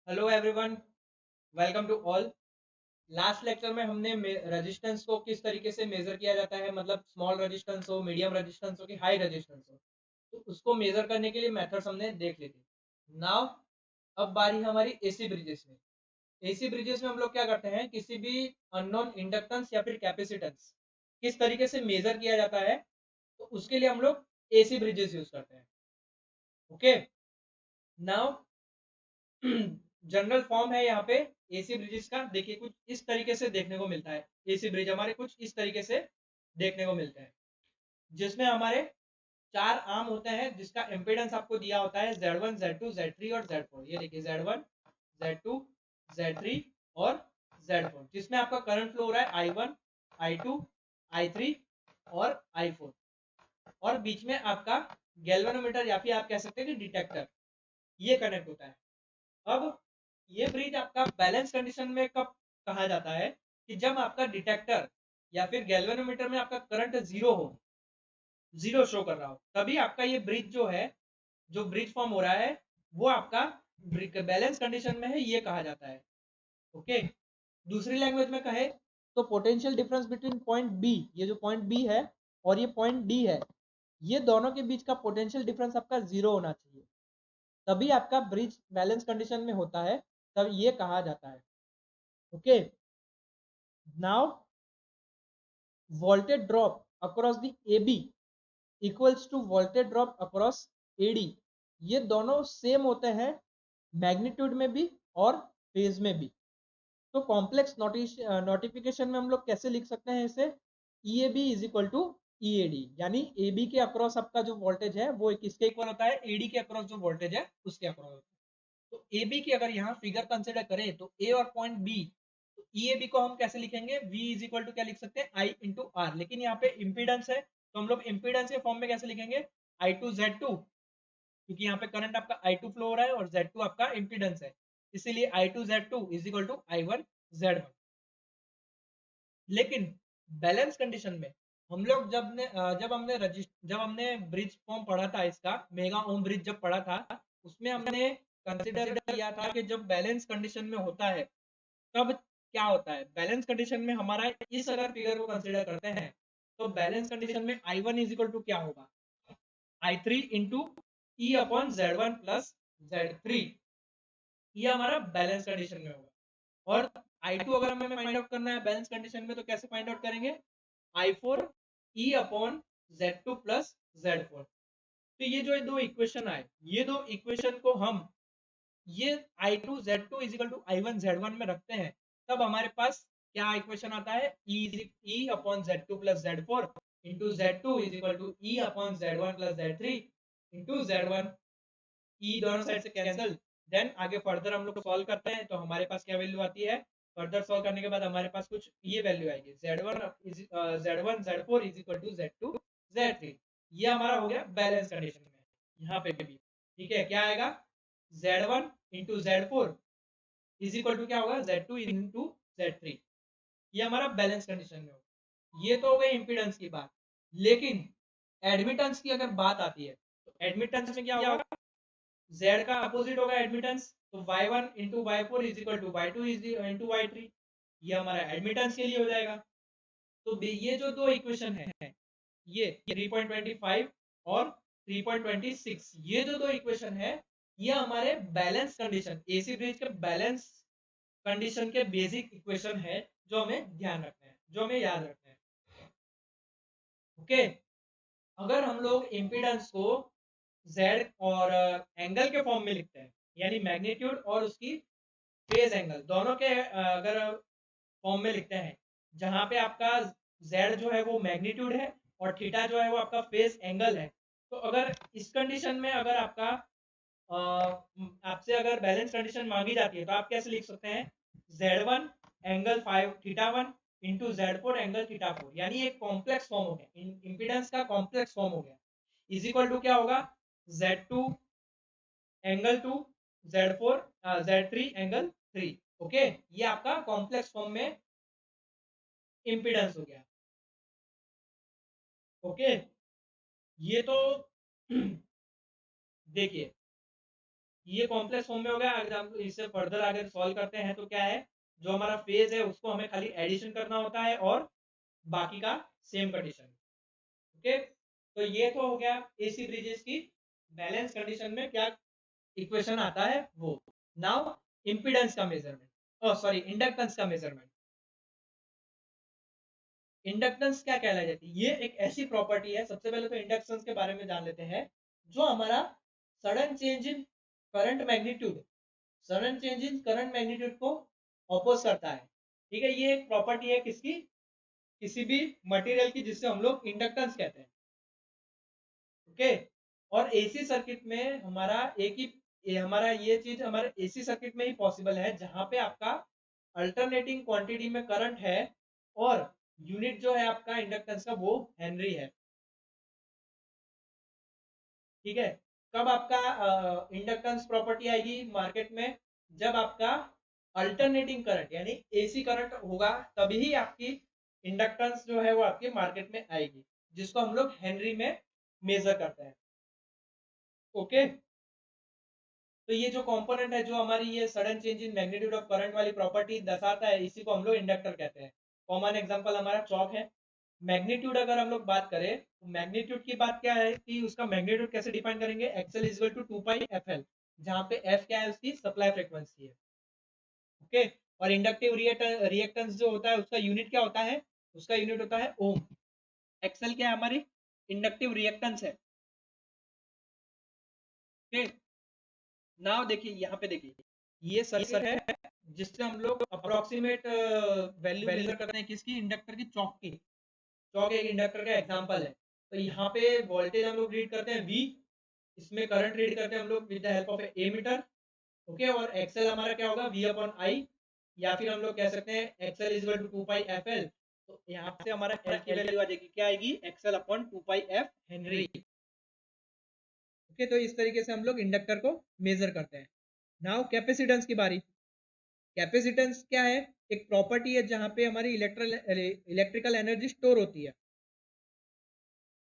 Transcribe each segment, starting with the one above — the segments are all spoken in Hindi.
Hello everyone, welcome to all. Last lecture में हमने रेजिस्टेंस को किस तरीके से मेजर किया जाता है, मतलब स्मॉल रेजिस्टेंस हो, मीडियम रेजिस्टेंस हो कि हाई रेजिस्टेंस हो, तो उसको मेजर करने के लिए मेथड्स हमने देख लिए थे। नाउ अब बारी हमारी एसी ब्रिजेस में। एसी ब्रिजेस में हम लोग क्या करते हैं, किसी भी अननोन इंडक्टेंस या फिर कैपेसिटेंस किस तरीके से मेजर किया जाता है, तो उसके लिए हम लोग एसी ब्रिजेस यूज करते हैं। ओके, नाउ जनरल फॉर्म है यहाँ पे एसी ब्रिजेस का। देखिए कुछ इस तरीके से देखने को मिलता है। एसी ब्रिज हमारे कुछ इस तरीके से देखने को मिलते हैं, जिसमें हमारे चार आर्म होते हैं, जिसका इम्पीडेंस आपको दिया होता है Z1, Z2, Z3 और Z4। ये देखिए Z1, Z2, Z3 और Z4, जिसमें आपका करंट फ्लो हो रहा है I1, I2, I3 और I4। और बीच में आपका गैल्वेनोमीटर या फिर आप कह सकते हैं कि डिटेक्टर, ये कनेक्ट होता है। अब ये ब्रिज आपका बैलेंस कंडीशन में कब कहा जाता है, कि जब आपका डिटेक्टर या फिर गैल्वेनोमीटर में आपका करंट जीरो हो, जीरो शो कर रहा हो, तभी आपका ये ब्रिज जो है, जो ब्रिज फॉर्म हो रहा है, वो आपका बैलेंस कंडीशन में है, ये कहा जाता है। ओके, दूसरी लैंग्वेज में कहे तो potential difference between point B, ये जो पॉइंट बी है और ये पॉइंट डी है, ये दोनों के बीच का पोटेंशियल डिफरेंस आपका जीरो होना चाहिए, तभी आपका ब्रिज बैलेंस कंडीशन में होता है, तब ये कहा जाता है। Okay, now voltage drop across the AB equals to voltage drop across AD, ये दोनों सेम होते हैं मैग्नीट्यूड में भी और फेज में भी। तो कॉम्प्लेक्स नोटिफिकेशन में हम लोग कैसे लिख सकते हैं इसे, EAB is equal to EAD, यानी AB के अक्रॉस आपका जो वोल्टेज है वो किसके इक्वल होता है, AD के अक्रॉस जो वोल्टेज है उसके अक्रॉस होता है। तो AB की अगर यहाँ फिगर कंसिडर करें तो A और पॉइंट B, तो EAB को हम कैसे लिखेंगे, V इज इक्वल टू क्या लिख सकते हैं, I इंटू आर। लेकिन यहाँ पे इम्पीडेंस है, तो हम लोग इम्पीडेंस के फॉर्म में कैसे लिखेंगे, I2Z2, क्योंकि यहाँ पे करंट आपका I2 फ्लो हो रहा है और Z2 आपका इम्पीडेंस है, इसीलिए I2Z2 is equal to I1Z1। लेकिन बैलेंस कंडीशन में हम लोग जब हमने ब्रिज फॉर्म पढ़ा था, इसका मेगा ओम ब्रिज जब पढ़ा था, उसमें हमने कंसिडर किया था कि जब बैलेंस कंडीशन में होता है तब क्या होता है। बैलेंस कंडीशन में हमारा इस अगर फिगर को कंसिडर करते हैं, तो बैलेंस कंडीशन में I1 इज इक्वल टू क्या होगा, I3 इंटू ई अपॉन Z1 प्लस Z3, ये हमारा बैलेंस कंडीशन में होगा। और I2 अगर हमें फाइंड आउट करना है बैलेंस कंडीशन में, तो कैसे फाइंड आउट करेंगे, I4 ई अपॉन Z2 प्लस Z4। तो ये जो दो इक्वेशन आए, ये दो इक्वेशन को हम ये I2 Z2 is equal to I1 Z1 में रखते हैं, तब हमारे पास क्या इक्वेशन आता है, E upon Z2 plus Z4 into Z2 is equal to E upon Z1 plus Z3 into Z1। ई दोनों साइड से कैंसिल। देन आगे फर्दर हम लोग सॉल्व करते हैं, तो हमारे पास क्या वैल्यू आती है, फर्दर सॉल्व करने के बाद हमारे पास कुछ ये वैल्यू आएगी, Z1 Z4 is equal to Z2 Z3। ये हमारा हो गया बैलेंस कंडीशन में। यहाँ पे भी ठीक है, क्या आएगा, Z1 into Z4 is equal to क्या होगा, Z2 इंटू Z3। ये हमारा बैलेंस कंडीशन में होगा। ये तो हो गई इम्पीडेंस की बात। लेकिन एडमिटेंस की अगर बात आती है, तो एडमिटेंस में क्या होगा, Z का अपोजिट होगा एडमिटेंस, तो Y1 into Y4 is equal to Y2 into Y3। ये हमारा एडमिटेंस के लिए हो जाएगा। तो ये जो दो इक्वेशन है, ये 3.25 और 3.26, ये जो दो इक्वेशन है, ये हमारे बैलेंस कंडीशन, एसी ब्रिज के बैलेंस कंडीशन के बेसिक इक्वेशन है, जो हमें ध्यान रखना है, जो हमें याद रखना है। ओके, अगर हम लोग इम्पीडेंस को Z और एंगल के फॉर्म में लिखते हैं, यानी मैग्नीट्यूड और उसकी फेज एंगल दोनों के अगर फॉर्म में लिखते हैं, जहां पे आपका Z जो है वो मैग्नीट्यूड है और थीटा जो है वो आपका फेज एंगल है, तो अगर इस कंडीशन में अगर आपका आपसे अगर बैलेंस कंडीशन मांगी जाती है, तो आप कैसे लिख सकते हैं, Z1 angle 5 theta 1 into Z4 angle theta 4, यानी एक कॉम्प्लेक्स फॉर्म हो गया, इंपीडेंस का कॉम्प्लेक्स फॉर्म हो गया। इज इक्वल टू क्या होगा, Z2 angle 2, Z4 Z3 angle 3। Okay, ये आपका कॉम्प्लेक्स फॉर्म में इम्पीडेंस हो गया। ओके, ये तो देखिए ये कॉम्प्लेक्स फॉर्म में हो गया। अगर हम इसे फर्दर अगर सॉल्व करते हैं तो क्या है, जो हमारा फेज है उसको हमें खाली एडिशन करना होता है और बाकी का सेम कंडीशन। ओके, तो ये तो हो गया एसी ब्रिजेस की बैलेंस कंडीशन में क्या इक्वेशन आता है वो। नाउ इंपिडेंस का मेजरमेंट, ओ सॉरी इंडक्टेंस का मेजरमेंट। इंडक्टेंस क्या कहलाई जाती है? ये एक ऐसी प्रॉपर्टी है, सबसे पहले तो इंडक्टेंस के बारे में जान लेते हैं, जो हमारा sudden change in current magnitude, sudden change in current magnitude को ऑपोज करता है। ठीक है, ये एक प्रॉपर्टी है किसकी, किसी भी मटेरियल की, जिससे हम लोग इंडक्टेंस कहते हैं। ओके, और एसी सर्किट में हमारा एक ही हमारा ये चीज हमारे एसी सर्किट में ही पॉसिबल है, जहां पे आपका अल्टरनेटिंग क्वांटिटी में करंट है और यूनिट जो है आपका इंडक्टेंस का वो हेनरी है। ठीक है, कब आपका इंडक्टेंस प्रॉपर्टी आएगी मार्केट में? जब आपका अल्टरनेटिंग करंट यानी एसी करंट होगा, तभी ही आपकी इंडक्टेंस जो है वो आपके मार्केट में आएगी, जिसको हम लोग हेनरी में मेजर करते हैं। ओके, तो ये जो कंपोनेंट है, जो हमारी ये sudden change in magnitude of current वाली प्रॉपर्टी दर्शाता है, इसी को हम लोग इंडक्टर कहते हैं। कॉमन एग्जांपल हमारा चौक है। मैग्नीट्यूड अगर हम लोग बात करें तो मैग्नीट्यूड की बात क्या है कि उसका मैग्नीट्यूड कैसे डिफाइन करेंगे? XL is equal to 2 pi FL, जहां पे एफ क्या है? उसकी सप्लाई फ्रीक्वेंसी है। ओके, और इंडक्टिव रिएक्टेंस जो होता है उसका यूनिट क्या होता है? उसका यूनिट होता है ओम। एक्सएल क्या है? हमारी इंडक्टिव रिएक्टेंस है। ओके, नाउ देखिए, यहाँ पे देखिए, ये सर्किट है जिससे हम लोग अप्रोक्सीमेट वैल्यू मेजर करते हैं किसकी? इंडक्टर की, चौक की। चौक एक इंडक्टर का एग्जांपल है। तो यहाँ पे वोल्टेज हम लोग रीड करते हैं V, इसमें करंट रीड करते हैं हम लोग with the help of a meter. Okay, और एक्सएल हमारा क्या होगा? V अपॉन आई, या फिर हम लोग कह सकते हैं XL is equal to 2 pi F L. तो यहाँ से हमारा एल की वैल्यू आ जाएगी, क्या आएगी? XL upon 2 pi F Henry. Okay, तो इस तरीके से हम लोग इंडक्टर को मेजर करते हैं। नाउ कैपेसिटेंस की बारी। कैपेसिटेंस क्या है? एक प्रॉपर्टी है जहां पे हमारी इलेक्ट्रिकल एनर्जी स्टोर होती है।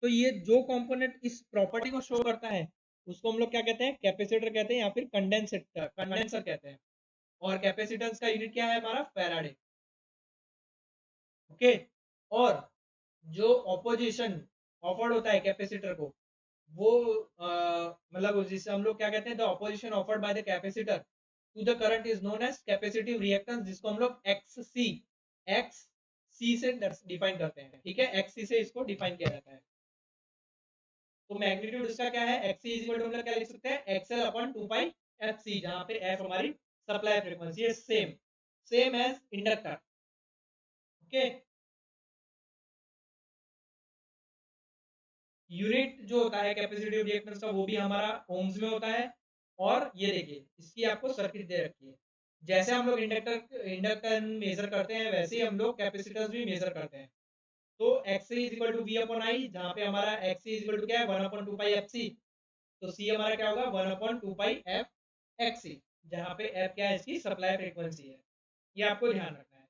तो ये जो कंपोनेंट इस प्रॉपर्टी को शो करता है उसको हम लोग क्या कहते हैं? कैपेसिटर कहते हैं, या फिर कंडेंसर कहते हैं। और कैपेसिटेंस का यूनिट क्या है हमारा? फैराडे। ओके, और जो ऑपोजिशन ऑफर्ड होता है कैपेसिटर को, वो मतलब जिसे हम लोग क्या कहते हैं? The opposition offered by the capacitor to the current is known as capacitive reactance, जिसको हम लोग एक्स सी से डिफाइन करते हैं। ठीक है, एक्स सी से इसको डिफाइन किया जाता है। तो मैग्नीट्यूड इसका क्या है? X C is equal to, हम लोग क्या लिख सकते हैं? XL upon 2 pi F C, जहां पे एफ हमारी सप्लाई फ्रीक्वेंसी है, same as inductor. Okay, unit जो होता है कैपेसिटिव रिएक्टेंस का वो भी हमारा ओम्स में होता है। और ये देखिए, इसकी आपको सर्किट दे रखी है। जैसे हम लोग इंडक्टर मेजर करते हैं, वैसे ही हम लोग कैपेसिटेंस भी मेजर करते हैं। तो X C is equal to V upon I, जहाँ पे हमारा X C is equal to क्या है? 1 अपॉन 2 पाई एफ सी। तो सी हमारा क्या होगा? 1 अपॉन 2 पाई एफ एक्स सी, जहाँ पे एफ क्या है? इसकी सप्लाई फ्रीक्वेंसी है। ये आपको ध्यान रखना है।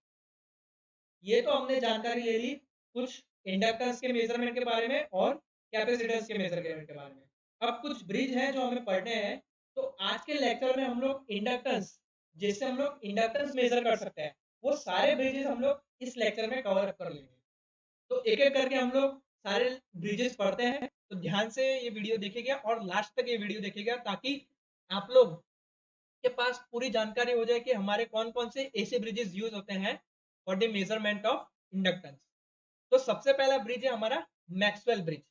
ये तो हमने जानकारी ले ली कुछ इंडक्टेंस के मेजरमेंट के बारे में और कैपेसिटेंस के मेजरमेंट के बारे में। अब कुछ ब्रिज हैं जो हमें पढ़ने हैं। तो आज के लेक्चर में हम लोग इंडक्टेंस, जिससे हम लोग इंडक्टेंस मेजर कर सकते हैं, वो सारे ब्रिजेस हम लोग इस लेक्चर में कवर कर लेंगे। तो एक एक करके हम लोग सारे ब्रिजेस पढ़ते हैं। तो ध्यान से ये वीडियो देखिएगा और लास्ट तक ये वीडियो देखिएगा, ताकि आप लोग के पास पूरी जानकारी हो जाए कि हमारे कौन कौन से ऐसे ब्रिजेस यूज होते हैं for the measurement of inductance. तो सबसे पहला ब्रिज है हमारा मैक्सवेल ब्रिज।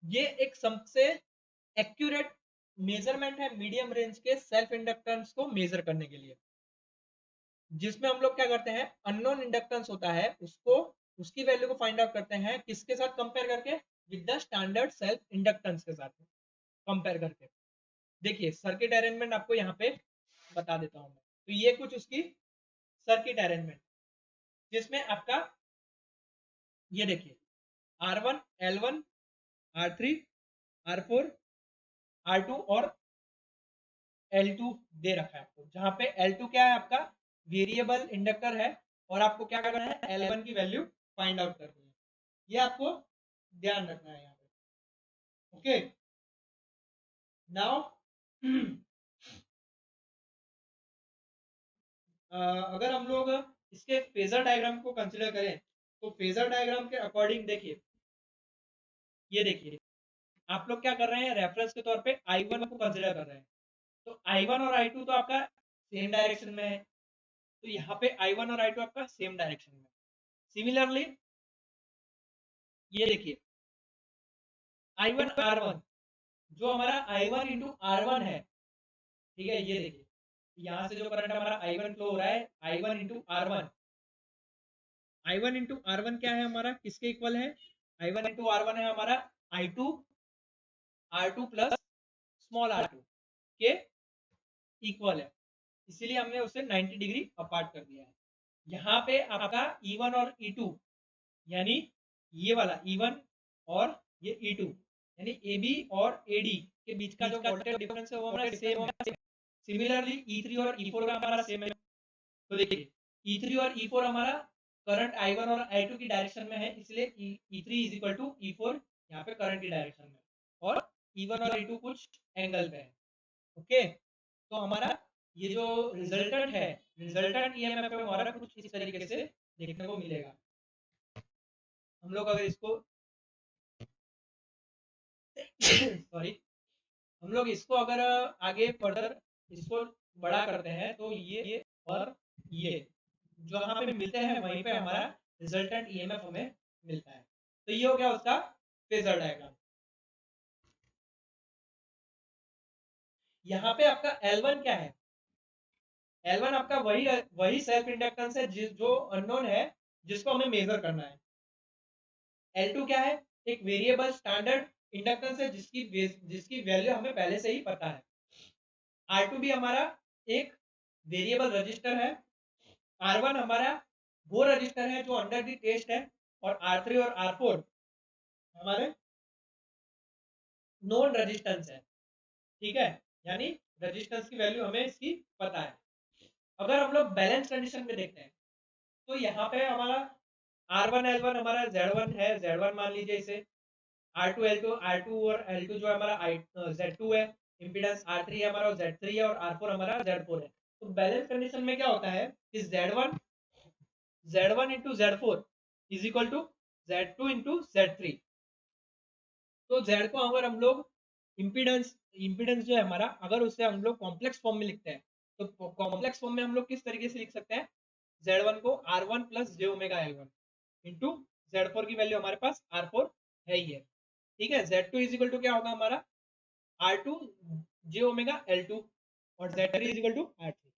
ये एक सबसे एक्यूरेट मेजरमेंट है मीडियम रेंज के सेल्फ इंडक्टेंस को मेजर करने के लिए, जिसमें हम लोग क्या करते हैं? अननोन इंडक्टेंस होता है, उसको उसकी वैल्यू को फाइंड आउट करते हैं किसके साथ कंपेयर करके? With the standard self inductance के साथ कंपेयर करके। देखिए, सर्किट अरेंजमेंट आपको यहाँ पे बता देता हूँ मैं। तो ये कुछ उसकी सर्किट अरेंजमेंट, जिसमें आपका ये देखिए R1, L1, R3, R4, R2 और L2 दे रखा है आपको, जहां पे L2 क्या है? आपका वेरिएबल इंडक्टर है, और आपको क्या करना है? L1 की वैल्यू फाइंड आउट करनी है। ये आपको ध्यान रखना है यहाँ पे। ओके, नाउ अगर हम लोग इसके फेजर डायग्राम को कंसिडर करें तो फेजर डायग्राम के अकॉर्डिंग देखिए, ये देखिए आप लोग क्या कर रहे हैं, रेफरेंस के तौर पे I1 को कंसिडर कर रहे हैं। तो I1 और I2 तो आपका सेम डायरेक्शन में है, तो यहाँ पे I1 और I2 आपका सेम डायरेक्शन में। सिमिलरली ये देखिए I1 R1, जो हमारा I1 इंटू R1 है, ठीक है, ये देखिए यहाँ से जो करंट हमारा I1 फ्लो हो रहा है, I1 into R1, I1 into R1 क्या है हमारा, किसके इक्वल है, I1 इंटू R1 है हमारा I2 R2 plus small R2 के इक्वल है, इसीलिए हमने उसे 90 डिग्री अपार्ट कर दिया है। यहाँ पे आपका E1 और E2 यानी ये वाला E1 और ये E2 यानी AB और AD के बीच का जो वोल्टेज डिफरेंस है वो हमारा सेम है। सिमिलरली E3 और E4 का हमारा सेम है। तो देखिए E3 और E4 हमारा करंट I1 और I2 की डायरेक्शन में है, इसलिए E3 is equal to E4 यहाँ पे करंट की डायरेक्शन में, और E1 और E2 कुछ एंगल पे है। ओके, तो हमारा ये जो रिजल्टेंट है, रिजल्टेंट ईएमएफ हमारा कुछ इस तरीके से देखने को मिलेगा। हम लोग अगर इसको सॉरी हम लोग इसको अगर आगे फर्दर इसको बड़ा करते हैं तो ये और ये जो यहाँ पे मिलते हैं वहीं पे हमारा रिजल्टेंट ईएमएफ हमें मिलता है। तो ये हो गया उसका फेजर डायग्राम। यहाँ पे आपका L1 क्या है, L1 आपका वही सेल्फ इंडक्टेंस है जो अननोन है, जिसको हमें मेजर करना है। L2 क्या है, एक वेरिएबल स्टैंडर्ड इंडक्टेंस है जिसकी वैल्यू हमें पहले से ही पता है। R2 भी हमारा एक वेरिएबल रजिस्टर है। R1 हमारा वो रजिस्टर है जो अंडर द टेस्ट है, और R3 और R4 हमारे नॉन रेजिस्टेंस है, ठीक है, यानी रेजिस्टेंस की वैल्यू हमें इसकी पता है। अगर हम लोग बैलेंस कंडीशन में देखते हैं तो यहाँ पे हमारा R1 L1 हमारा Z1 है, Z1 मान लीजिए इसे, R2 L2 R2 और L2 जो हमारा Z2 है, इम्पीडेंस R3 है हमारा, Z3 है, और R4 हमारा Z4 है। तो बैलेंस कंडीशन में क्या होता है कि Z1 into Z4 is equal to Z2 into Z3। तो Z को अगर हम लोग इम्पीडेंस इम्पीडेंस जो है हमारा, अगर उसे हम लोग कॉम्प्लेक्स फॉर्म में लिखते हैं तो कॉम्प्लेक्स फॉर्म में हम लोग किस तरीके से लिख सकते हैं, Z1 को R1 plus j omega L1 into Z4 की वैल्यू हमारे पास R4 है ही है, ठीक है। Z2 इज इक्वल टू क्या होगा हमारा R2 j ओमेगा L2 और Z3 is equal to R3।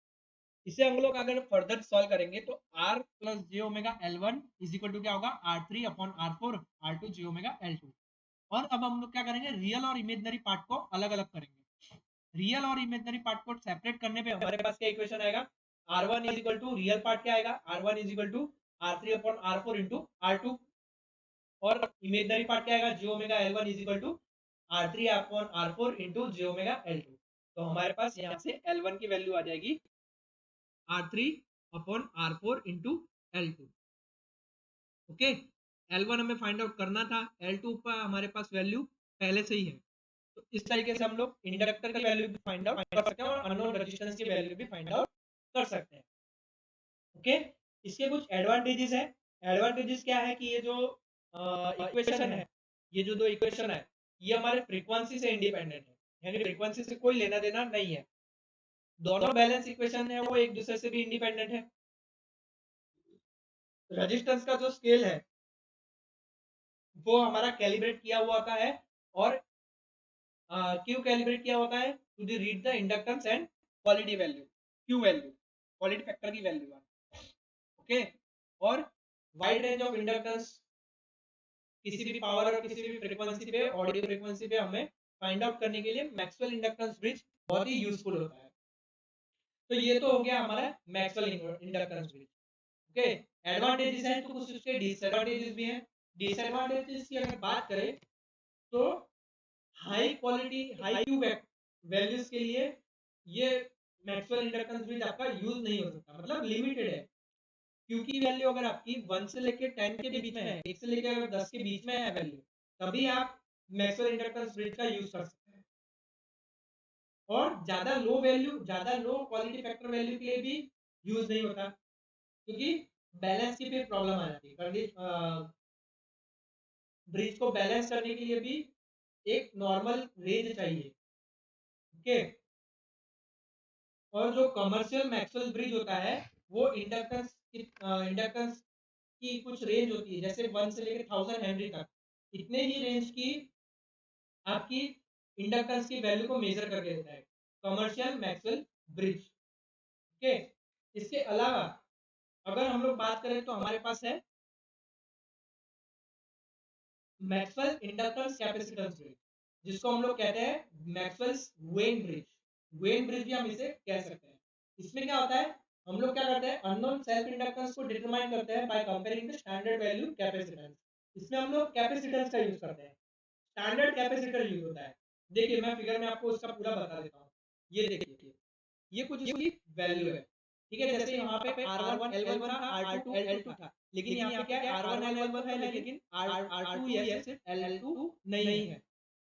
इसे हम लोग अगर फर्दर सॉल्व करेंगे तो R plus j omega L1 is equal to क्या होगा R3 upon R4 R2 j omega L2। और अब हम लोग क्या करेंगे, रियल और इमेजिनरी पार्ट को अलग अलग करेंगे। रियल और इमेजिनरी पार्ट को सेपरेट करने पे हमारे पास क्या इक्वेशन आएगा, R1 is equal to real part क्या आएगा, R1 is equal to R3 upon R4 into R2, और इमेजिनरी पार्ट क्या आएगा, j omega L1 is equal to R3 upon R4 into j omega L2। तो हमारे पास यहाँ से L1 की वैल्यू आ जाएगी R3 upon R4 into L2। Okay, L1 हमें फाइंड आउट करना था, L2 पर हमारे पास वैल्यू पहले से ही है। तो इस तरीके से हम लोग इंडक्टर की वैल्यू भी फाइंड आउट कर सकते हैं और अननोन रेजिस्टेंस की वैल्यू भी फाइंड आउट कर सकते हैं। ओके, इसके कुछ एडवांटेजेस है। एडवांटेजेस क्या है कि ये जो इक्वेशन है, ये जो दो इक्वेशन है, ये हमारे फ्रीक्वेंसी से इंडिपेंडेंट है, यानी फ्रीक्वेंसी से कोई लेना देना नहीं है। दोनों बैलेंस इक्वेशन है वो एक दूसरे से भी इंडिपेंडेंट है। रेजिस्टेंस का जो स्केल है वो हमारा कैलिब्रेट किया हुआ होता है, और क्यों कैलिब्रेट किया होता है, to read the inductance and quality value, Q value, quality factor की वैल्यू। ओके, और वाइड रेंज ऑफ इंडक्टेंस किसी भी पावर और किसी भी फ्रीक्वेंसी पे, ऑडियो फ्रीक्वेंसी पे हमें फाइंड आउट करने के लिए मैक्सवेल इंडक्टेंस ब्रिज बहुत ही यूजफुल होता है। तो ये तो हो गया हमारा Maxwell inductance bridge. Okay, advantages हैं तो कुछ उसके डिसएडवांटेजेस भी हैं। डिसएडवांटेजेस की अगर बात करें तो high quality high Q values के लिए ये मैक्सवेल इंडक्टेंस ब्रिज आपका यूज नहीं हो सकता, मतलब लिमिटेड है। क्योंकि वैल्यू अगर आपकी 1 से लेके 10 के बीच में है, 1 से लेके अगर 10 के बीच में है वैल्यू, तभी आप मैक्सवेल इंडक्टेंस ब्रिज का यूज कर सकते हैं। और ज्यादा लो क्वालिटी फैक्टर वैल्यू के लिए भी यूज नहीं होता, क्योंकि बैलेंस की फिर प्रॉब्लम आ जाती है। ब्रिज को बैलेंस करने के लिए भी एक नॉर्मल रेंज चाहिए। ओके, और जो कमर्शियल मैक्सवेल ब्रिज होता है वो इंडक्टेंस की कुछ रेंज होती है, जैसे 1 से लेकर 1000 हेनरी तक, इतने ही रेंज की आपकी इंडक्टेंस की वैल्यू को मेजर करके देता है कमर्शियल मैक्सवेल ब्रिज। ओके, इसके अलावा अगर हम लोग बात करें तो हमारे पास है मैक्सवेल इंडक्टेंस कैपेसिटेंस ब्रिज, जिसको हम लोग कहते हैं Maxwell's Wien bridge. Wien bridge भी हम इसे कह सकते हैं। इसमें क्या होता है, हम लोग क्या करते हैं, अननोन सेल्फ इंडक्टेंस को डिटरमाइन करते हैं by comparing the standard value capacitance. इसमें हम लोग कैपेसिटेंस का यूज करते हैं, स्टैंडर्ड कैपेसिटर यूज होता है। देखिए मैं फिगर में आपको उसका पूरा बता देता हूँ। ये देखिए, ये कुछ इसकी वैल्यू है, ठीक है। जैसे यहाँ पे R1 L1 था, R2 L2 था, लेकिन यहाँ पे क्या है, R1 L1 है लेकिन R2 या सिर्फ L2 नहीं है।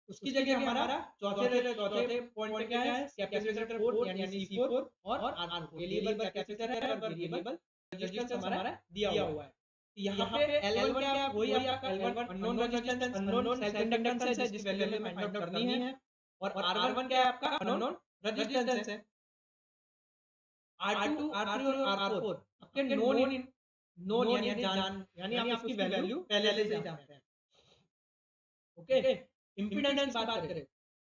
उसकी जगह हमारा चौथे पॉइंट पे क्या है, कैपेसिटर 4 यानी C4 और R4 वेरिएबल कैपेसिटर है और वेरिएबल रेजिस्टेंस हमारा दिया हुआ है। यहाँ पे L1 क्या है, वही आपका L1 unknown resistance, unknown self inductance है जिसकी वैल्यू हमें फाइंड आउट करनी है, और R1 क्या है आपका अननोन रेजिस्टेंस है। R2 R3 और R4 आपके नोन यानी आप इसकी वैल्यू पहले से ही जानते हैं। ओके, इंपीडेंस की बात करें,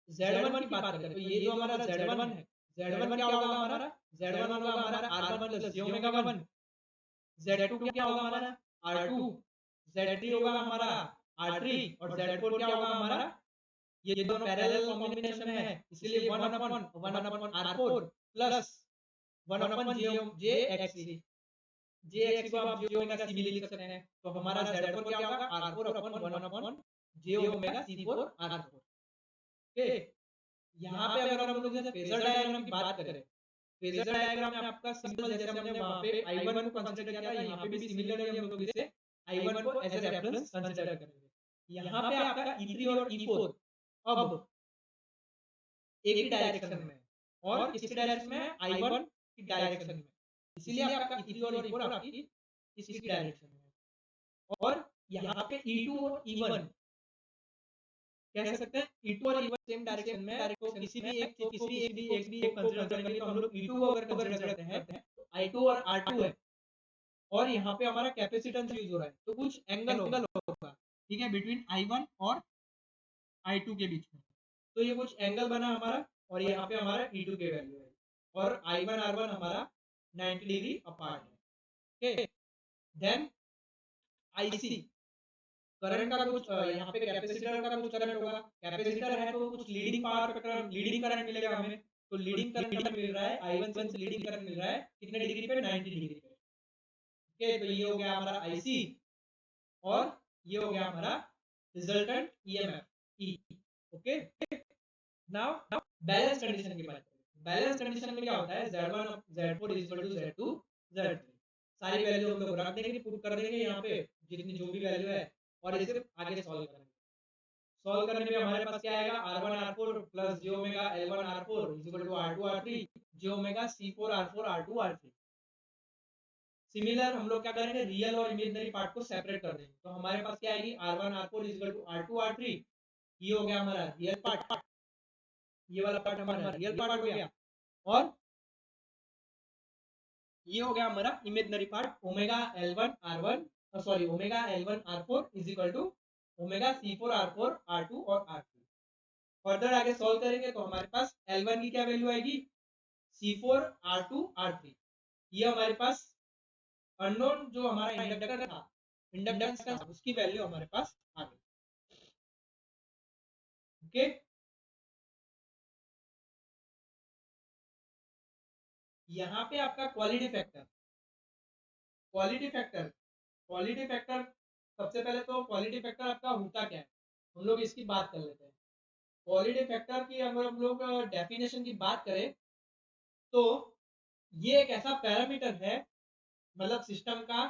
Z1 की बात करें, तो ये जो हमारा Z1 है, Z1 क्या होगा हमारा, Z1 होगा हमारा R1 plus j omega 1। Z2 क्या होगा हमारा R2, Z3 होगा हमारा R3 और Z4 क्या होगा हमारा, ये दोनों पैरेलल कॉम्बिनेशन में है इसलिए 1 upon R4 plus 1 upon j XC। जे एक्स को आप जे ओमेगा सी भी लिख सकते हैं, तो हमारा Z4 क्या होगा R4 upon 1 upon J omega C4 R4। Okay, यहाँ पे अगर हम लोग जैसे फेजर डायग्राम की बात करें, फेजर डायग्राम में आपका सिंपल, जैसे हमने वहाँ पे I1 को कंसीडर किया था, यहाँ पे भी सिमिलरली हम लोग इसे I1 को एज ए रेफरेंस कंसीडर करेंगे। यहाँ पे आपका E3 और E4 अब एक ही डायरेक्शन में और किसकी डायरेक्शन में है, I1 की डायरेक्शन में, इसीलिए आपका E3 और E4 आपकी इसकी डायरेक्शन में है। और यहाँ पे E2 और E1 कह सकते हैं, E2 और E1 सेम डायरेक्शन में है, तो किसी भी एक को कंसीडर करेंगे तो हम लोग E2 को अगर कंसीडर करते हैं तो I2 और R2 है, और यहाँ पे हमारा कैपेसिटेंस यूज हो रहा है, तो कुछ एंगल होगा, ठीक है, बिटवीन I1 और I2 के बीच में, तो ये कुछ एंगल बना हमारा, और यहाँ पे हमारा E2 के वैल्यू है, और I1 R1 हमारा 90 डिग्री अपार्ट है। ओके, देन IC करंट का कुछ यहाँ पे कैपेसिटर का कुछ करंट होगा, कैपेसिटर है तो कुछ leading power factor, leading current मिलेगा हमें, तो लीडिंग करंट हमें मिल रहा है I1 से लीडिंग करंट मिल रहा है कितने डिग्री पे, 90 डिग्री पे। ओके, तो ये हो गया हमारा IC, और ये हो गया हमारा resultant EMF E। Okay, now balance condition की बात करें। बैलेंस कंडीशन में क्या होता है, Z1 Z4 Z2 Z3 सारी वैल्यू हम लोग रख देंगे, पुट कर देंगे यहाँ पे जितनी जो भी वैल्यू है, और इसे आगे सॉल्व करेंगे। सॉल्व करने पे हमारे पास क्या आएगा, R1 R4 plus j omega L1 R4 equal to R2 R3 j omega C4 R4 R2 R3। Similar हम लोग क्या करेंगे, रियल और इमेजिनरी पार्ट को सेपरेट कर देंगे, तो हमारे पास क्या आएगी, R1 R4 equal to R2 R3, ये हो गया हमारा रियल पार्ट, ये वाला पार्ट हमारा रियल पार्ट हो गया, और ये हो गया हमारा imaginary part, omega L1 R1 sorry omega L1 R4 is equal to omega C4 R4 R2 और R3। फर्दर आगे सॉल्व करेंगे तो हमारे पास L1 की क्या वैल्यू आएगी, C4 R2 R3, ये हमारे पास अननोन जो हमारा इंडक्टर था, इंडक्टेंस का, उसकी वैल्यू हमारे पास आ गई। ओके, यहाँ पे आपका quality factor, quality factor quality factor सबसे पहले तो क्वालिटी फैक्टर आपका होता क्या है, हम लोग इसकी बात कर लेते हैं। क्वालिटी फैक्टर की अगर हम लोग डेफिनेशन की बात करें तो ये एक ऐसा पैरामीटर है, मतलब सिस्टम का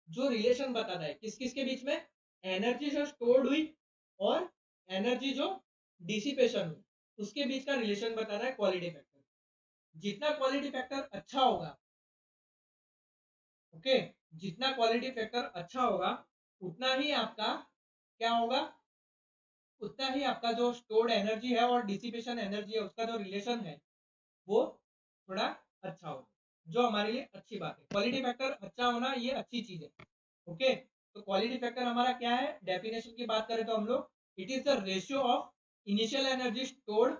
जो रिलेशन बताता है किस किस के बीच में, एनर्जी जो स्टोर्ड हुई और एनर्जी जो डिसिपेशन हुई, उसके बीच का रिलेशन बता रहा है क्वालिटी फैक्टर। जितना क्वालिटी फैक्टर अच्छा होगा, ओके, जितना क्वालिटी फैक्टर अच्छा होगा उतना ही आपका क्या होगा, उतना ही आपका जो स्टोर्ड एनर्जी है और डिसिपेशन एनर्जी है उसका जो रिलेशन है वो थोड़ा अच्छा होगा, जो हमारे लिए अच्छी बात है। क्वालिटी फैक्टर अच्छा होना ये अच्छी चीज है। ओके, तो क्वालिटी फैक्टर हमारा क्या है, डेफिनेशन की बात करें तो हम लोग it is the ratio of initial energy stored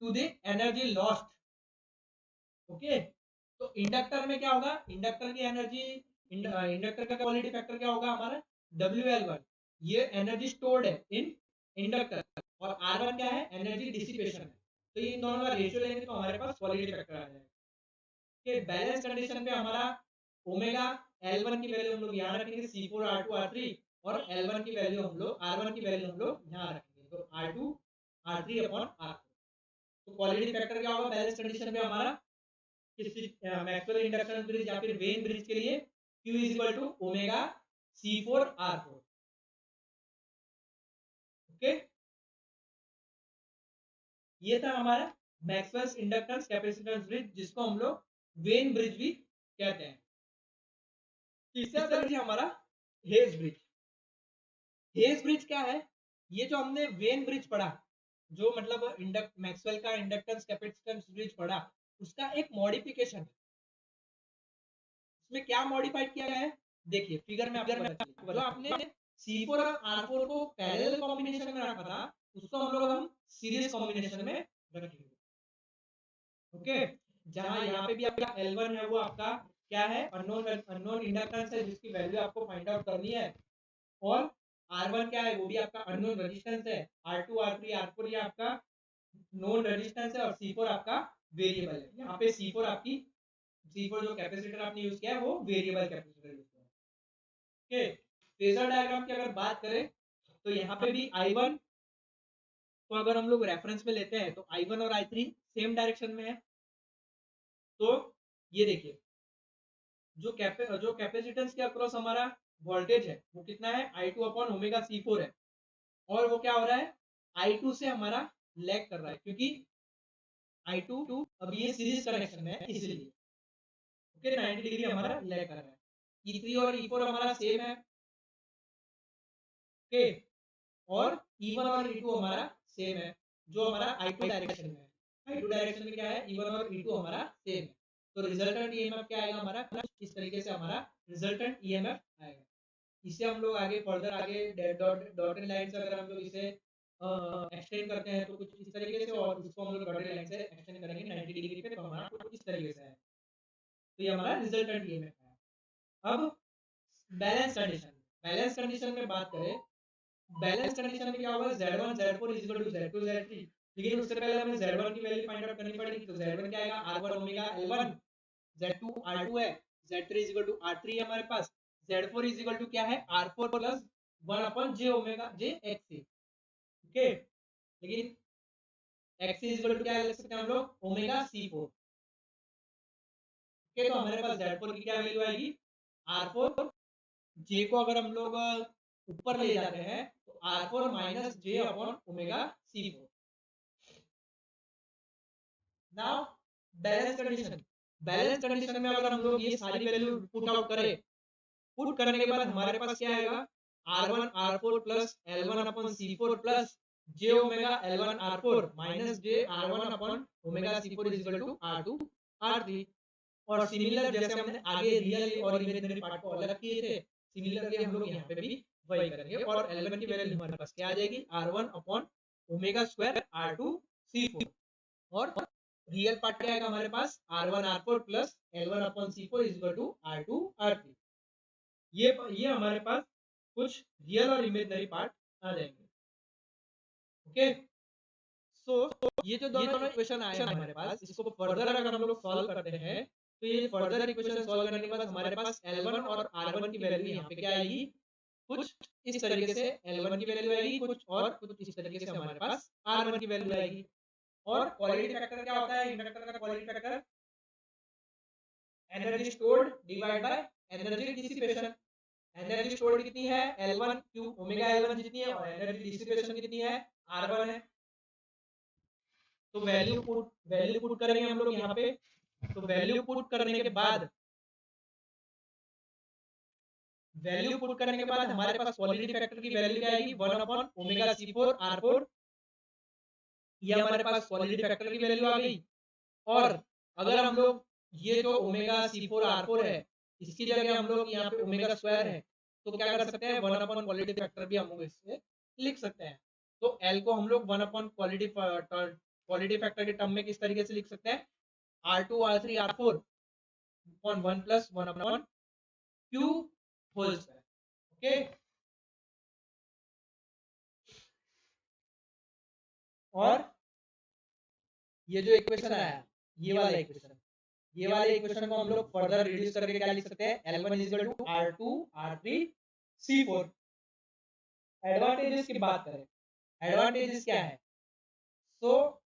to the energy lost. Okay, तो इंडक्टर में क्या होगा, इंडक्टर की एनर्जी, इंडक्टर का क्वालिटी फैक्टर क्या होगा हमारा WL1, ये एनर्जी स्टोर्ड है इन इंडक्टर, और R1 क्या है, एनर्जी डिसिपेशन है। तो इन दोनों का रेशियो लेंगे तो हमारे पास क्वालिटी फैक्टर आ जाएगा। कि बैलेंस कंडीशन पे हमारा ओमेगा L1 की वैल्यू हम लोग यहाँ रखेंगे C4R2R3, और L1 की वैल्यू हम लोग R1 की वैल्यू हम लोग यहाँ रखेंगे, तो R2R3 अपॉन R4। तो क्वालिटी फैक्टर क्या होगा बैलेंस कंडीशन पे हमारा, किसी मैक्सवेल इंडक्शन ब्रिज या फिर वेन ब्रिज के लिए Q is equal to omega C4R4। Okay, ये था हमारा मैक्सवेल्स इंडक्टेंस कैपेसिटेंस ब्रिज, जिसको हम लोग वेन ब्रिज भी कहते हैं। तीसरा ब्रिज हमारा हेज ब्रिज। हेज ब्रिज क्या है, ये जो हमने वेन ब्रिज पढ़ा, जो मतलब मैक्सवेल का इंडक्टेंस कैपेसिटेंस ब्रिज पढ़ा, उसका एक मॉडिफिकेशन है। इसमें क्या मॉडिफाइड किया गया है, देखिए फिगर में आपको जो आपने C4 और R4 को पैरेलल कॉम्बिनेशन में रखा था, उसको हम लोग सीरीज कॉम्बिनेशन में रखेंगे। ओके, जहां यहाँ पे भी आपका L1 है वो आपका क्या है, अननोन इंडक्टेंस है जिसकी वैल्यू आपको फाइंड आउट करनी है, और R1 क्या है वो भी आपका अननोन रेजिस्टेंस है, R2 R3 R4 ये आपका नोन रेजिस्टेंस है, और C4 आपका वेरिएबल है। यहाँ पे C4 जो कैपेसिटर आपने यूज किया है वो वेरिएबल कैपेसिटर यूज किया है। ओके, फेजर डायग्राम की अगर बात करें तो यहाँ पे भी I1 को अगर हम लोग रेफरेंस में लेते हैं तो I1 और I3 सेम डायरेक्शन में है। तो ये देखिए जो कैपेसिटेंस के अक्रॉस हमारा वोल्टेज है वो कितना है, I2 अपॉन ओमेगा C4 है, और वो क्या हो रहा है, I2 से हमारा लैग कर रहा है, क्योंकि I2 अब ये सीरीज कनेक्शन में है इसलिए। ओके, 90 डिग्री हमारा लैग कर रहा है। E3 और E4 हमारा सेम है। ओके, और E1 और E2 हमारा सेम है, जो हमारा I2 डायरेक्शन में है। I2 डायरेक्शन में क्या है, E1 और E2 हमारा सेम है। तो रिजल्टेंट ईएमएफ क्या आएगा हमारा, इस तरीके से हमारा रिजल्टेंट ईएमएफ आएगा। इसे हम लोग आगे फर्दर आगे डॉटेड लाइन से अगर हम लोग इसे एक्सटेंड करते हैं तो कुछ इस तरीके से, और उसको हम लोग डॉटेड लाइन से एक्सटेंड करेंगे 90 डिग्री पे, तो हमारा कुछ इस तरीके से है। तो ये हमारा रिजल्टेंट ईएमएफ है। अब बैलेंस कंडीशन में बात करें, बैलेंस कंडीशन में क्या होगा, Z1 Z4 is equal to Z2 Z3, लेकिन उससे पहले हमें Z1 की वैल्यू फाइंड आउट करनी पड़ेगी। तो Z1 क्या आएगा, R1 omega L1, Z2 R2 है, Z3 is equal to R3 है हमारे पास, Z4 इज इक्वल टू क्या है, R4 plus 1 upon J omega J XC। Okay, लेकिन XC इज इक्वल टू क्या लिख सकते हैं हम लोग, ओमेगा C4। ओके, तो हमारे पास Z4 की क्या वैल्यू आएगी, R4, J को अगर हम लोग ऊपर ले जाते हैं तो R4 minus J upon omega C4। Now balance condition में अगर हम लोग ये सारी वैल्यू पुट आउट करें, पुट करने के बाद हमारे पास क्या आएगा, R1 R4 plus L1 upon C4 plus J omega L1 R4 minus J R1 upon omega C4 is equal to R2 R3। और सिमिलर जैसे हमने आगे रियल और इमेजिनरी पार्ट को अलग किए थे, सिमिलरली हम लोग यहाँ पे भी वही करेंगे, और L1 की वैल्यू हमारे पास क्या आ जाएगी, R1 upon omega square R2 C4, और रियल पार्ट क्या आएगा हमारे पास, R1 R4 plus L1 upon C4 is equal to R2 R3। ये हमारे पास कुछ रियल और इमेजिनरी पार्ट आ जाएंगे। ओके, सो ये जो दोनों इक्वेशन आए हमारे पास, इसको फर्दर अगर हम लोग सॉल्व करते हैं तो ये फर्दर इक्वेशन सॉल्व करने के बाद हमारे पास L1 और R1 की वैल्यू यहाँ पे क्या आएगी, कुछ इस तरीके से L1 की वैल्यू आएगी, कुछ इस तरीके से हमारे पास R1 की वैल्यू आएगी। और क्वालिटी फैक्टर क्या होता है, इंडक्टर का quality factor energy stored divide by energy dissipation. Energy stored कितनी है, L1 क्यू ओमेगा L1 जितनी है, और एनर्जी डिसिपेशन कितनी है, R1 है। तो वैल्यू पुट करेंगे हम लोग यहाँ पे। तो वैल्यू पुट करने के बाद हमारे पास क्वालिटी फैक्टर की वैल्यू क्या आएगी, 1/ओमेगा C4R4। ये हमारे पास क्वालिटी फैक्टर की वैल्यू आ गई। और अगर हम लोग ये जो ओमेगा C4R4 है इसकी जगह हम लोग यहाँ पे ओमेगा स्क्वायर है, तो क्या कर सकते हैं, 1 अपॉन क्वालिटी फैक्टर भी हम लोग इससे लिख सकते हैं। तो एल को हम लोग 1 अपॉन क्वालिटी फैक्टर के टर्म में किस तरीके से लिख सकते हैं, R2 R3 R4 upon 1 plus 1 upon Q whole square. Okay, और ये जो इक्वेशन आया, ये वाला इक्वेशन को हम लोग फर्दर रिड्यूस करके क्या लिख सकते हैं, L1 is equal to R2 R3 C4। Advantages की बात करें, एडवांटेजेस क्या है, तो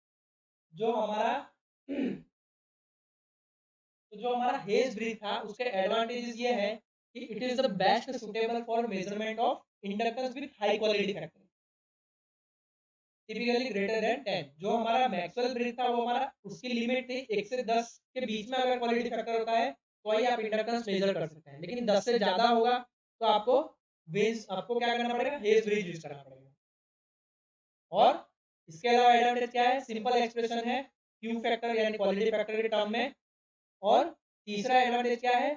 जो हमारा हेज ब्रिज था उसके एडवांटेजेस ये है कि it is the best suitable for measurement of inductance with high quality factor typically greater than 10। जो हमारा मैक्सवेल ब्रिज था वो हमारा उसकी लिमिट थी 1 से 10 के बीच में, अगर क्वालिटी फैक्टर होता है तो ही आप इंडक्टेंस मेजर कर सकते हैं, लेकिन 10 से ज्यादा होगा तो आपको क्या करना पड़ेगा, हेज ब्रिज यूज करना पड़ेगा। और इसके अलावा एडवांटेज क्या है, सिंपल एक्सप्रेशन है क्यू फैक्टर यानी क्वालिटी फैक्टर के टर्म में। और तीसरा एडवांटेज क्या है,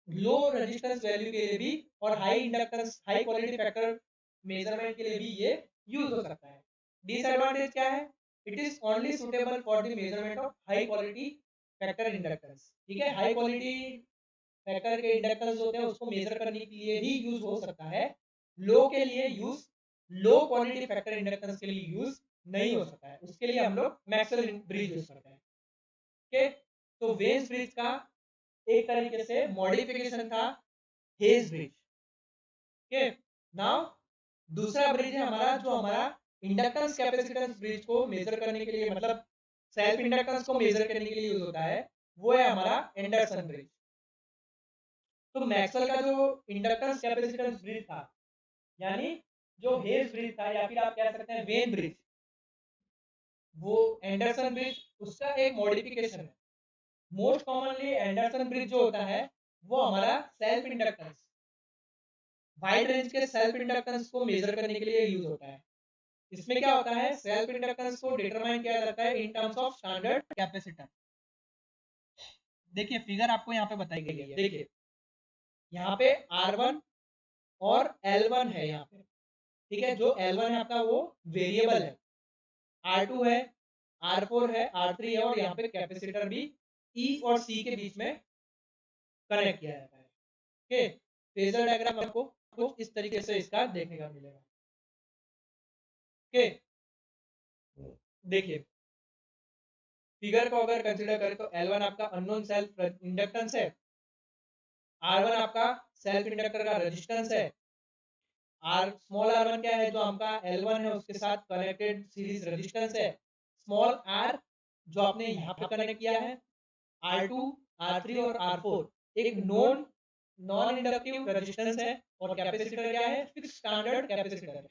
लो रेजिस्टेंस वैल्यू के लिए भी और high inductance high quality factor measurement के लिए भी ये यूज हो सकता है। डिसएडवांटेज क्या है, it is only suitable for the measurement of high quality factor inductance. ठीक है, हाई क्वालिटी फैक्टर के इंडक्टेंस होते हैं उसको मेजर करने के लिए ही यूज हो सकता है, लो क्वालिटी फैक्टर इंडक्टेंस के लिए यूज नहीं हो सकता है, उसके लिए हम लोग मैक्सवेल ब्रिज यूज करते हैं। ओके, तो वेन्स ब्रिज का एक तरीके से मॉडिफिकेशन था हेज ब्रिज। ओके, नाउ दूसरा ब्रिज है हमारा जो हमारा इंडक्टेंस कैपेसिटेंस ब्रिज को मेजर करने के लिए, मतलब सेल्फ इंडक्टेंस को मेजर करने के लिए यूज होता है, वो है हमारा एंडरसन ब्रिज। तो मैक्सवेल का जो इंडक्टेंस कैपेसिटेंस ब्रिज था यानी जो हेज ब्रिज था या फिर आप कह सकते हैं वेन ब्रिज, वो एंडरसन ब्रिज उसका एक मॉडिफिकेशन है। मोस्ट कॉमनली एंडरसन ब्रिज जो होता है वो हमारा सेल्फ इंडक्टेंस, वाइड रेंज के सेल्फ इंडक्टेंस को मेजर करने के लिए यूज होता है। इसमें क्या होता है, सेल्फ इंडक्टेंस को डिटरमाइन किया जाता है इन टर्म्स ऑफ स्टैंडर्ड कैपेसिटर। देखिए फिगर आपको यहाँ पे बताई गई है, देखिए यहाँ पे R1 और L1 है यहाँ पे। ठीक है, जो L1 है आपका वो वेरिएबल है, R2 है, R4 है, R3 है, और यहाँ पे कैपेसिटर भी E और C के बीच में कनेक्ट किया जाता है। ओके, फेजर डायग्राम आपको कुछ इस तरीके से इसका देखने का मिलेगा। ओके, देखिए फिगर को अगर कंसीडर करें तो L1 आपका अननोन सेल्फ इंडक्टेंस है, R1 आपका सेल्फ इंडक्टर का रेजिस्टेंस है, स्मॉल r1 क्या है, जो आपका L1 है उसके साथ कनेक्टेड सीरीज रेजिस्टेंस है, स्मॉल r जो आपने यहाँ पे कनेक्ट किया है, R2 R3 और R4 एक नॉन इंडक्टिव रेजिस्टेंस है, और कैपेसिटर क्या है, फिक्स स्टैंडर्ड कैपेसिटर है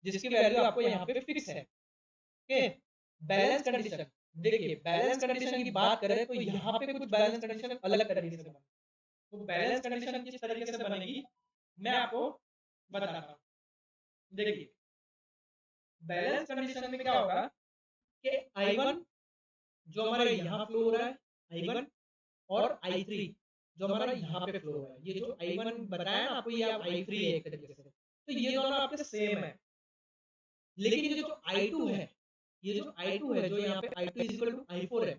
जिसकी वैल्यू आपको यहाँ पे फिक्स है। ओके, बैलेंस कंडीशन, देखिए बैलेंस कंडीशन की बात करें तो यहाँ पे कुछ बैलेंस कंडीशन अलग तरीके से बनेगी। तो बैलेंस कंडीशन किस तरीके से बनेगी मैं आपको बताता हूँ। देखिए बैलेंस कंडीशन में क्या होगा कि I1 जो हमारे यहाँ फ्लो हो रहा है, I1 और I3 जो हमारा यहाँ पे फ्लो हो रहा है, ये जो I1 बताया ना आपको, ये आप I3 है एक तरीके से, तो ये दोनों आपके सेम है। लेकिन ये जो I2 है, जो यहाँ पे I2 is equal to I4 है,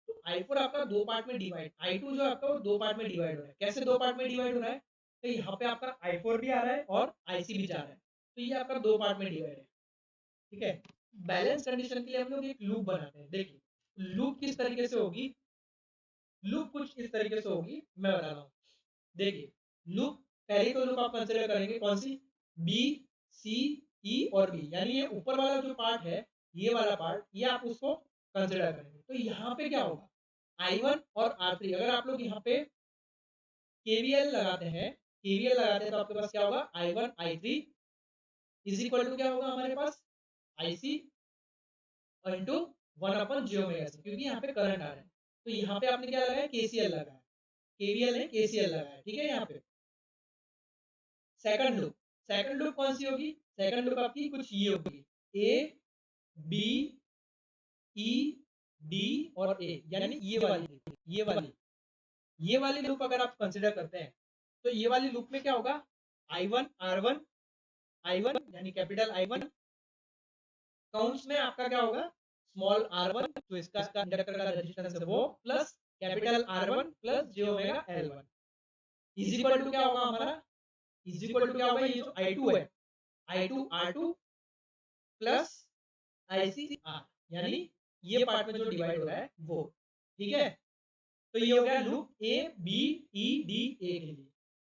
तो I4 आपका दो पार्ट में डिवाइड, I2 जो आपका वो दो पार्ट में डिवाइड हो रहा है। कैसे दो पार्ट में डिवाइड हो रहा है, तो यहाँ पे आपका I4 भी आ रहा है और IC भी जा रहा है, तो ये आपका दो पार्ट में डिवाइड है। ठीक है, बैलेंस कंडीशन के लिए हम लोग एक लूप बनाते हैं। देखिए लूप किस तरीके से होगी, लूप कुछ इस तरीके से होगी, मैं बता रहा हूँ। देखिए लूप, पहली तो लूप आप कंसिडर करेंगे कौन सी, बी सी ई और बी, यानी ये ऊपर वाला जो पार्ट है, ये वाला पार्ट, ये आप उसको कंसिडर करेंगे। तो यहाँ पे क्या होगा, I1 और R3, अगर आप लोग यहाँ पे KVL लगाते हैं, तो आपके पास क्या होगा, I1 I3 is equal to क्या होगा हमारे पास, IC इंटू 1 अपन जे ओमेगा सी, क्योंकि यहाँ पे करंट आ रहा है। तो यहाँ पे आपने क्या लगाया, केसीएल लगाया, केवीएल नहीं केसीएल लगाया, ठीक है। यहाँ पे सेकंड लूप कौन सी होगी, सेकंड लूप आपकी कुछ ये होगी, ए बी ई डी और ए, यानी ये वाली लूप अगर आप कंसिडर करते हैं तो ये वाली लूप में क्या होगा, I1 R1 I1 यानी कैपिटल I1 काउंट्स में आपका क्या होगा, स्मॉल R1 जो इसका इंडक्टर का रेजिस्टेंस है वो, plus capital R1 plus J omega L1 is equal to क्या होगा हमारा, इज इक्वल टू क्या होगा, ये जो I2 है I2 R2 plus IC R, यानी ये पार्ट में जो डिवाइड हो रहा है वो, ठीक है। तो ये हो गया loop A B E D A के लिए।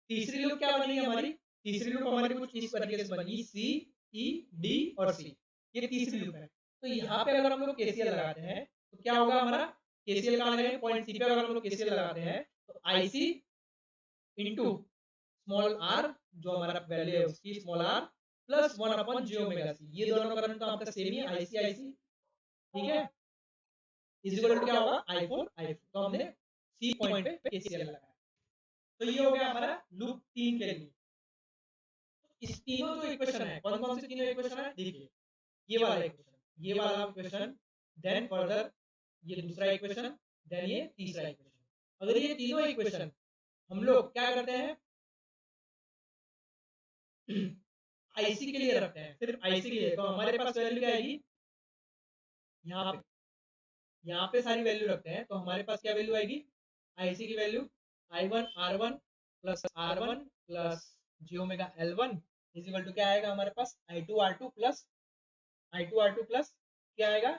तीसरी लूप क्या बनेगी हमारी, तीसरी लूप हमारी कुछ इस तरीके से बनेगी, सी ई डी और सी, ये तीसरी लूप है। तो यहाँ पे अगर हम लोग केसीएल लगाते हैं तो क्या होगा हमारा, केसीएल कहाँ लगाएंगे, पॉइंट सी पे अगर हम लोग केसीएल लगाते हैं तो आईसी इंटू स्मॉल आर जो हमारा वैल्यू है उसकी small R plus 1 upon J omega C, ये दोनों करंट तो आपका सेम ही है, आईसी आईसी, ठीक है, इज इक्वल टू क्या होगा I4 I4। तो हमने सी पॉइंट पे केसीएल लगाया। तो ये हो गया हमारा लूप 3 के लिए। इस तीनों जो इक्वेशन है, कौन कौन से तीनों इक्वेशन है, देखिए ये वाला इक्वेशन, ये वाला इक्वेशन, देन फर्दर ये दूसरा इक्वेशन, देन ये तीसरा इक्वेशन। अगर ये तीनों इक्वेशन हम लोग क्या करते हैं, आईसी के लिए रखते हैं, सिर्फ आईसी के लिए, तो हमारे पास वैल्यू क्या आएगी, यहाँ पे सारी वैल्यू रखते हैं तो हमारे पास क्या वैल्यू आएगी, आईसी की value I1 R1 plus R1 plus J omega L1 is equal to क्या आएगा हमारे पास, I2 R2 प्लस क्या आएगा,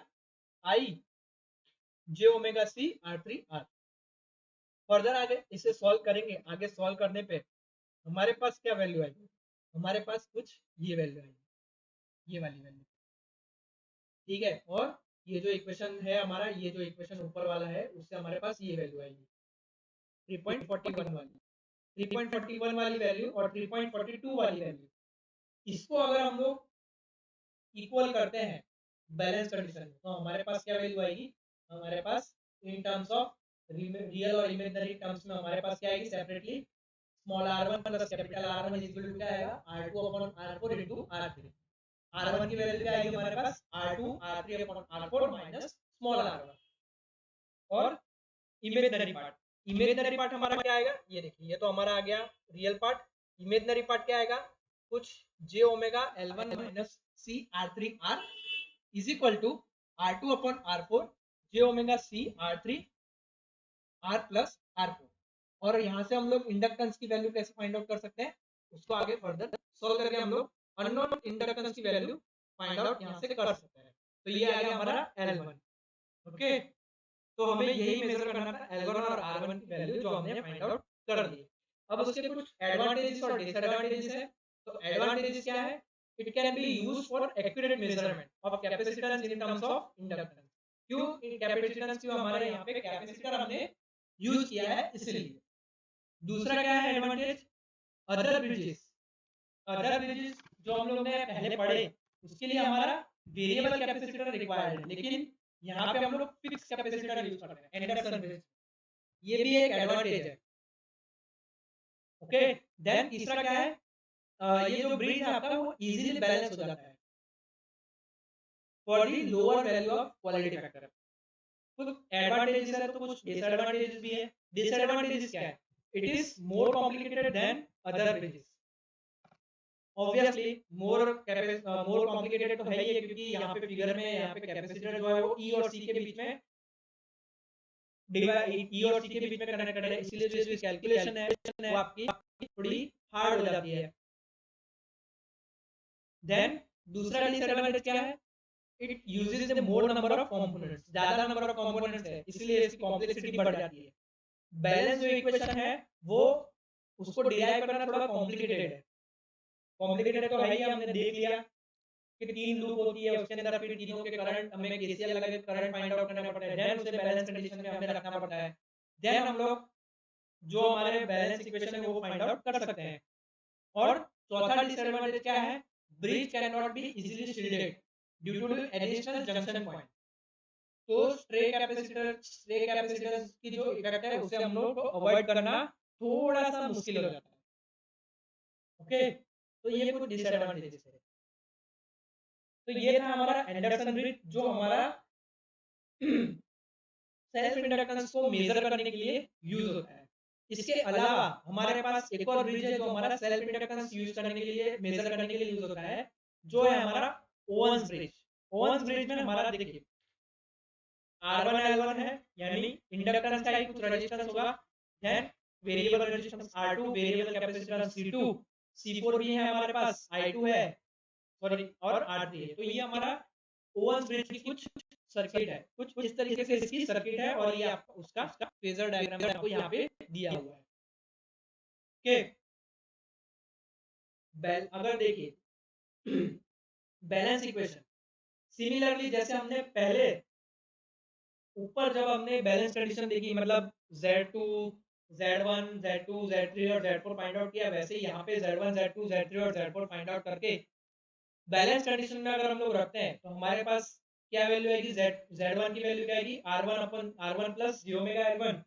I J omega C R3 R। Further आगे इसे सॉल्व करेंगे, आगे सॉल्व करने पे हमारे पास क्या वैल्यू आएगी, हमारे पास कुछ ये वैल्यू आएगी, ये वाली वैल्यू, ठीक है। और ये जो इक्वेशन है हमारा, ये जो इक्वेशन ऊपर वाला है उससे हमारे पास ये वैल्यू आएगी 3.41 वाली, 3.41 वाली वैल्यू और 3.42 वाली वैल्यू, इसको अगर हम लोग इक्वल करते हैं बैलेंस कंडीशन में तो हमारे पास क्या वैल्यू आएगी, हमारे पास इन टर्म्स ऑफ रियल और इमेजिनरी टर्म्स में हमारे पास क्या आएगी, separately small r1 plus capital R1 is equal to क्या आएगा, R2 upon R4 into R3। R1 की वैल्यू क्या आएगी हमारे पास, R2 R3 upon R4 minus small r1। और इमेजिनरी पार्ट हमारा क्या आएगा, ये देखिए ये तो हमारा आ गया रियल पार्ट, इमेजिनरी पार्ट क्या आएगा, कुछ j omega L1 minus C R3 R is equal to R2 upon R4 j omega C R3 R plus R4। और यहाँ से हम लोग इंडक्टेंस की वैल्यू कैसे फाइंड आउट कर सकते हैं, उसको आगे फर्दर सॉल्व करके हम लोग अननोन इंडक्टेंस की वैल्यू फाइंड आउट यहाँ से कर सकते हैं। तो ये आ गया हमारा L1, ओके। तो हमें यही मेजर करना था L1 और R1 की वैल्यू जो हमने फाइंड आउट कर दी। अब उसके कुछ एडवांटेजेस और डिसएडवांटेजेस है। तो एडवांटेजेस क्या है, it can be used for accurate measurement of capacitance in terms of inductance. क्यों कैपेसिटेंस, क्यों हमारे यहाँ पे कैपेसिटर हमने यूज किया है इसलिए। दूसरा क्या है एडवांटेज, अदर ब्रिजेस जो हम लोग ने पहले पढ़े उसके लिए हमारा वेरिएबल कैपेसिटर रिक्वायर्ड है, लेकिन यहाँ पे हम लोग फिक्स कैपेसिटर यूज करते हैं एंडरसन ब्रिज, ये भी एक एडवांटेज है, ओके। देन तीसरा क्या है, ये जो ब्रिज है आपका वो इजीली बैलेंस हो जाता है for the lower value of quality factor. कुछ एडवांटेजेस है तो कुछ डिसएडवांटेजेस भी है। डिसएडवांटेजेस क्या है, it is more complicated then other bridges. Obviously more complicated तो है ही है, क्योंकि यहाँ पे फिगर में यहाँ पे कैपेसिटर जो है वो ई और सी के बीच में ई और सी के बीच में कनेक्टेड है, इसलिए जो इसकी कैलकुलेशन है वो आपकी थोड़ी हार्ड हो जाती है। देन दूसरा डिसएडवांटेज क्या है, it uses the more number of components, ज्यादा नंबर ऑफ कंपोनेंट्स है इसलिए इसकी कॉम्प्लेक्सिटी बढ़ जाती है। बैलेंस जो इक्वेशन है वो उसको डिराइव करना थोड़ा कॉम्प्लिकेटेड है, कॉम्प्लिकेटेड तो है ही, हमने देख लिया कि 3 लूप होती है उसके अंदर फिर तीनों के करंट हमें केसीएल लगा के करंट फाइंड आउट करना पड़ता है, देन उसे बैलेंस कंडीशन में हमें रखना पड़ता है, देन हम लोग जो हमारे बैलेंस इक्वेशन है वो फाइंड आउट कर सकते हैं। और चौथा डिसएडवांटेज क्या है, bridge can not be easily shielded due to additional junction point. तो स्ट्रे कैपेसिटर्स की जो इफेक्ट है उसे हम लोग को अवॉइड करना थोड़ा सा मुश्किल हो जाता है। ओके, तो ये कुछ डिसएडवांटेजेस है। तो ये था हमारा एंडरसन ब्रिज जो हमारा सेल्फ इंडक्टेंस को मेजर करने के लिए यूज होता है। इसके अलावा हमारे पास एक और ब्रिज है जो हमारा सेल्फ इंडक्टेंस यूज करने के लिए मेजर करने के लिए यूज होता है, जो है हमारा ओवन्स ब्रिज। ओवन्स ब्रिज में हमारा देखिए R1 L1 है, यानी इंडक्टेंस का ही कुछ रेजिस्टेंस होगा, then variable resistance R2, variable capacitance C2, C4 भी है हमारे पास, I2 है, सॉरी, और R3 है। तो ये हमारा ओवन्स ब्रिज की कुछ सर्किट है, कुछ इस तरीके से इसकी सर्किट है, और ये आपका उसका फेजर डायग्राम आपको यहाँ पे दिया हुआ है। ओके, अगर देखिए बैलेंस इक्वेशन, सिमिलरली जैसे हमने पहले ऊपर जब हमने बैलेंस कंडीशन देखी, मतलब Z2, Z1, Z2, Z3 और Z4 फाइंड आउट किया, वैसे ही यहाँ पे Z1, Z2, Z3 और Z4 फाइंड आउट करके बैलेंस कंडीशन में अगर हम लोग रखते हैं तो हमारे पास क्या वैल्यू आएगी, Z1 की वैल्यू क्या आएगी, R1 plus j omega L1।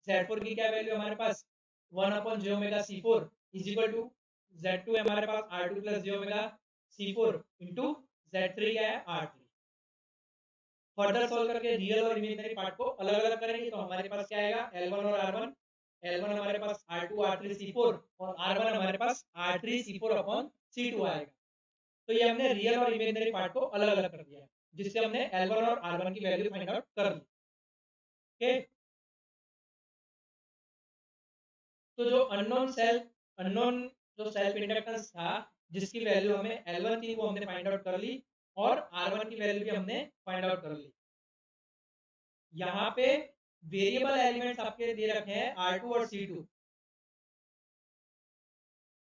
Z4 की क्या वैल्यू हमारे पास 1 upon j omega C4 is equal to Z2 है हमारे पास R2 plus j omega C4 into Z3 क्या है R3। फर्दर सॉल्व करके रियल और इमेजिनरी पार्ट को अलग अलग करेंगे तो हमारे पास क्या आएगा, L1 और R1, L1 हमारे पास R2 R3 C4 और R1 हमारे पास R3 C4 अपॉन C2 आएगा। तो ये हमने रियल और इमेजिनरी पार्ट को अलग अलग कर दिया, जिससे हमने L1 और R1 की वैल्यू फाइंड आउट कर ली। ओके, तो जो अननोन जो सेल्फ इंडक्टेंस था जिसकी वैल्यू हमें L1 थी वो हमने फाइंड आउट कर ली, और R1 की वैल्यू भी हमने फाइंड आउट कर ली। यहाँ पे वेरिएबल एलिमेंट्स आपके दे रखे हैं R2 और C2,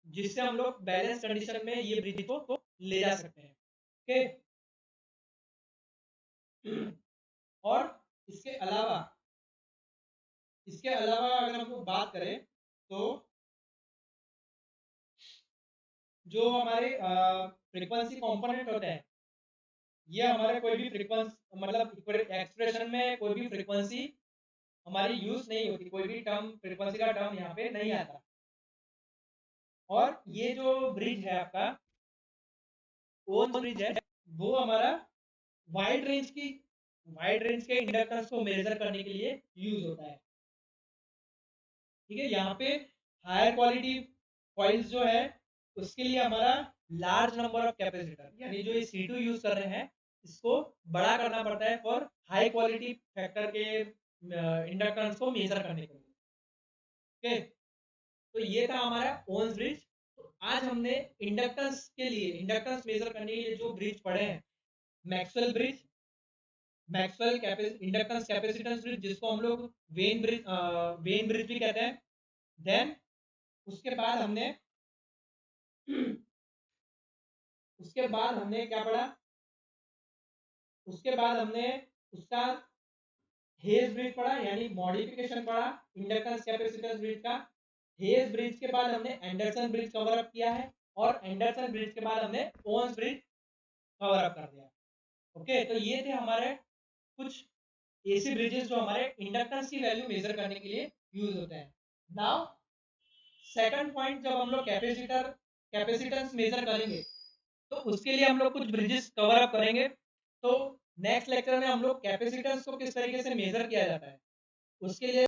जिससे हम लोग बैलेंस कंडीशन में ये ब्रिज को ले जा सकते हैं। ओके, और इसके अलावा अगर हम लोग बात करें तो जो हमारे फ्रीक्वेंसी कंपोनेंट होते हैं, ये हमारे कोई भी फ्रीक्वेंसी, मतलब एक्सप्रेशन में कोई भी फ्रीक्वेंसी हमारी यूज नहीं होती, कोई भी टर्म फ्रीक्वेंसी का टर्म यहाँ पे नहीं आता। और ये जो ब्रिज है आपका ओम्स ब्रिज है, वो हमारा वाइड रेंज के इंडक्टेंस को मेजर करने के लिए यूज होता है। ठीक है, यहाँ पे हायर क्वालिटी कॉइल्स जो है उसके लिए हमारा लार्ज नंबर ऑफ कैपेसिटर, यानी जो ये C2 यूज कर रहे हैं इसको बड़ा करना पड़ता है फॉर हाई क्वालिटी फैक्टर के इंडक्टेंस को मेजर करने के लिए। ओके, तो ये था हमारा ओम्स ब्रिज। तो आज हमने इंडक्टेंस मेजर करने के लिए जो ब्रिज पढ़े हैं, Maxwell bridge, inductance capacitance bridge, जिसको हम लोग वेन ब्रिज भी कहते हैं। देन उसके बाद हमने क्या पढ़ा, उसके बाद हमने उसका हेज ब्रिज पढ़ा, यानी मॉडिफिकेशन पढ़ा इंडक्टेंस कैपेसिटेंस ब्रिज का। हेज ब्रिज के बाद हमने एंडरसन ब्रिज कवर अप किया है, और एंडरसन ब्रिज के बाद हमने ओम्स ब्रिज कवर अप कर दिया। ओके, तो ये थे हमारे कुछ ऐसे ब्रिजेस जो हमारे इंडक्टेंस की वैल्यू मेजर करने के लिए यूज होते हैं। नाउ सेकंड पॉइंट, जब हम लोग कैपेसिटेंस मेजर करेंगे तो उसके लिए हम लोग कुछ ब्रिजेस कवर अप करेंगे। तो नेक्स्ट लेक्चर में हम लोग कैपेसिटेंस को किस तरीके से मेजर किया जाता है उसके लिए